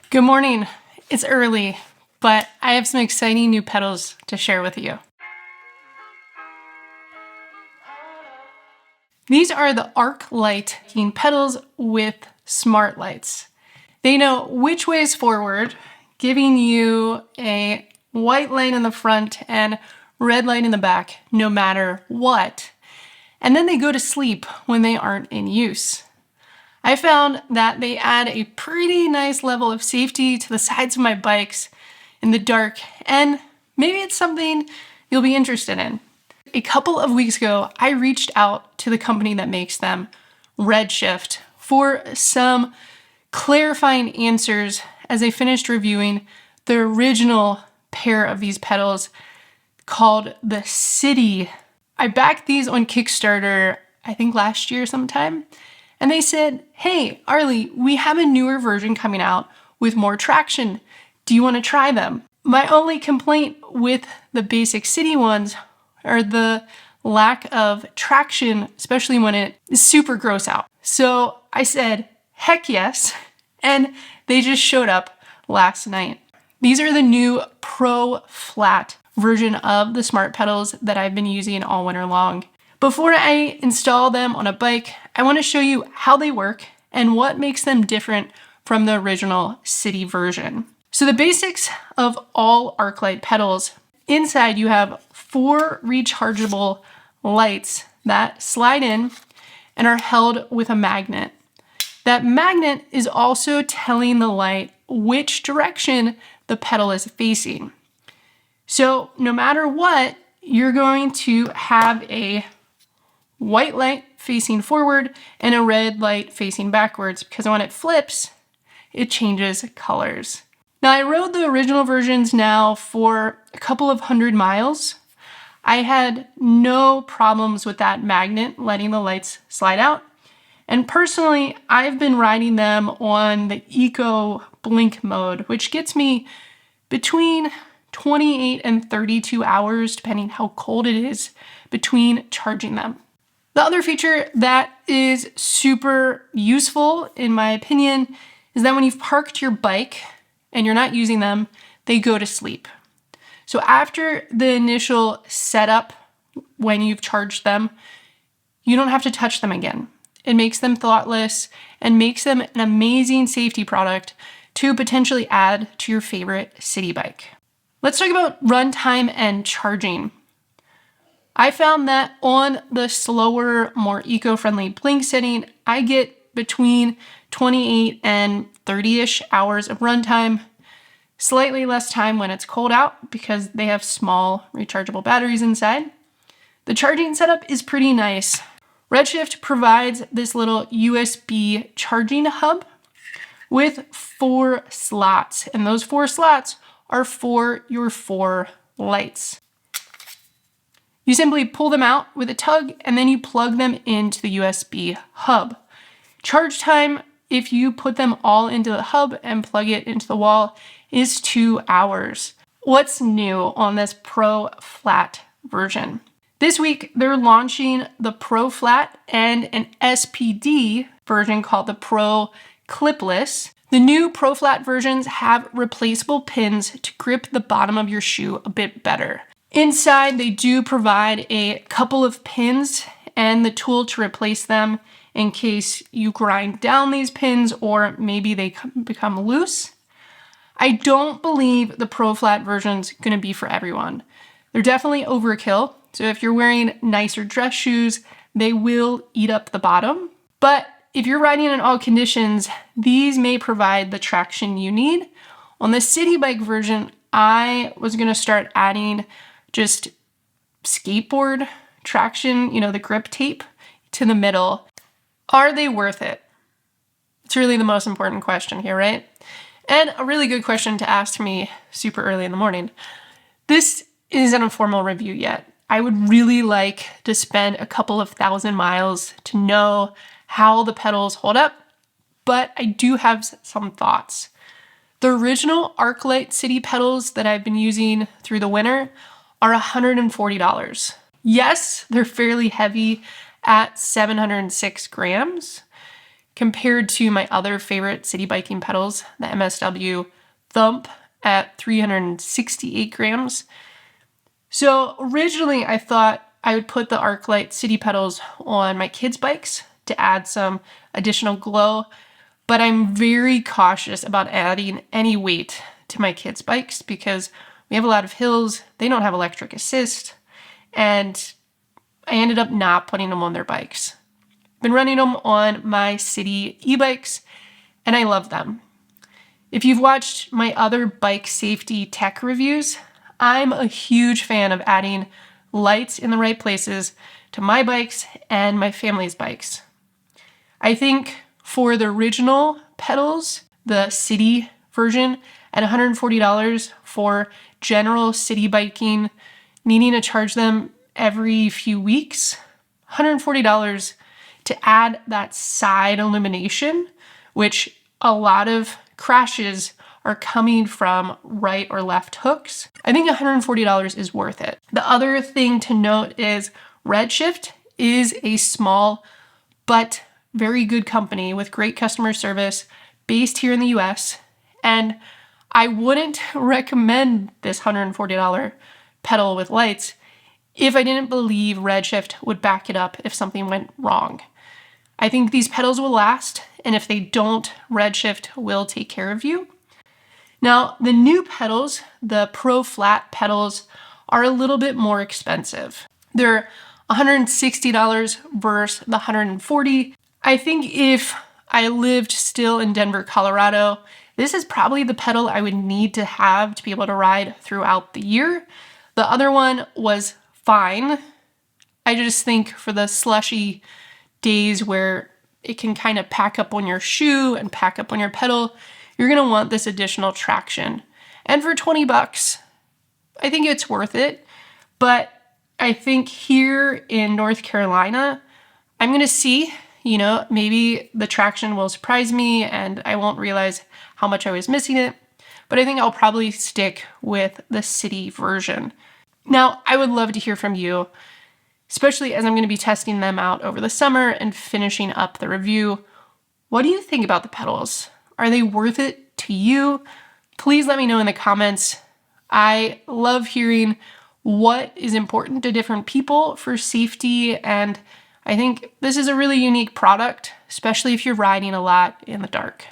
Good morning. It's early, but I have some exciting new pedals to share with you. These are the ArcLight pedals with smart lights. They know which way is forward, giving you a white light in the front and red light in the back, no matter what. And then they go to sleep when they aren't in use. I found that they add a pretty nice level of safety to the sides of my bikes in the dark, and maybe it's something you'll be interested in. A couple of weeks ago, I reached out to the company that makes them, Redshift, for some clarifying answers as I finished reviewing the original pair of these pedals called the City. I backed these on Kickstarter, I think last year sometime, and they said, "Hey, Arlie, we have a newer version coming out with more traction. Do you want to try them?" My only complaint with the basic City ones are the lack of traction, especially when it is super gross out. So I said, heck yes, and they just showed up last night. These are the new Pro Flat version of the smart pedals that I've been using all winter long. Before I install them on a bike, I want to show you how they work and what makes them different from the original City version. So the basics of all ArcLight pedals: inside you have 4 rechargeable lights that slide in and are held with a magnet. That magnet is also telling the light which direction the pedal is facing. So no matter what, you're going to have a white light facing forward and a red light facing backwards, because when it flips, it changes colors. Now, I rode the original versions now for a couple of 100 miles. I had no problems with that magnet letting the lights slide out. And personally, I've been riding them on the Eco Blink mode, which gets me between 28 and 32 hours, depending how cold it is, between charging them. The other feature that is super useful, in my opinion, is that when you've parked your bike and you're not using them, they go to sleep. So after the initial setup, when you've charged them, you don't have to touch them again. It makes them thoughtless and makes them an amazing safety product to potentially add to your favorite city bike. Let's talk about runtime and charging. I found that on the slower, more eco-friendly blink setting, I get between 28 and 30-ish hours of runtime. Slightly less time when it's cold out because they have small rechargeable batteries inside. The charging setup is pretty nice. Redshift provides this little USB charging hub with 4 slots, and those 4 slots are for your 4 lights. You simply pull them out with a tug and then you plug them into the USB hub. Charge time, if you put them all into the hub and plug it into the wall, is 2 hours. What's new on this Pro Flat version? This week, they're launching the Pro Flat and an SPD version called the Pro Clipless. The new Pro Flat versions have replaceable pins to grip the bottom of your shoe a bit better. Inside, they do provide a couple of pins and the tool to replace them in case you grind down these pins or maybe they become loose. I don't believe the Pro Flat version's gonna be for everyone. They're definitely overkill, so if you're wearing nicer dress shoes, they will eat up the bottom. But if you're riding in all conditions, these may provide the traction you need. On the city bike version, I was gonna start adding just skateboard traction, the grip tape to the middle. Are they worth it? It's really the most important question here, right? And a really good question to ask me super early in the morning. This isn't a formal review yet. I would really like to spend a couple of 1,000 miles to know how the pedals hold up, but I do have some thoughts. The original ArcLight City pedals that I've been using through the winter are $140. Yes, they're fairly heavy at 706 grams. compared to my other favorite city biking pedals, the MSW Thump at 368 grams. So originally I thought I would put the Arclight city pedals on my kids' bikes to add some additional glow, but I'm very cautious about adding any weight to my kids' bikes because we have a lot of hills, they don't have electric assist, and I ended up not putting them on their bikes. Been running them on my city e-bikes, and I love them. If you've watched my other bike safety tech reviews, I'm a huge fan of adding lights in the right places to my bikes and my family's bikes. I think for the original pedals, the city version, at $140 for general city biking, needing to charge them every few weeks, $140 to add that side illumination, which a lot of crashes are coming from right or left hooks. I think $140 is worth it. The other thing to note is Redshift is a small but very good company with great customer service based here in the US, and I wouldn't recommend this $140 pedal with lights if I didn't believe Redshift would back it up if something went wrong. I think these pedals will last, and if they don't, Redshift will take care of you. Now, the new pedals, the Pro Flat pedals, are a little bit more expensive. They're $160 versus the $140. I think if I lived still in Denver, Colorado, this is probably the pedal I would need to have to be able to ride throughout the year. The other one was fine. I just think for the slushy days where it can kind of pack up on your shoe and pack up on your pedal, you're gonna want this additional traction. And for 20 bucks, I think it's worth it. But I think here in North Carolina, I'm gonna see, maybe the traction will surprise me and I won't realize how much I was missing it. But I think I'll probably stick with the city version. Now, I would love to hear from you, especially as I'm going to be testing them out over the summer and finishing up the review. What do you think about the pedals? Are they worth it to you? Please let me know in the comments. I love hearing what is important to different people for safety, and I think this is a really unique product, especially if you're riding a lot in the dark.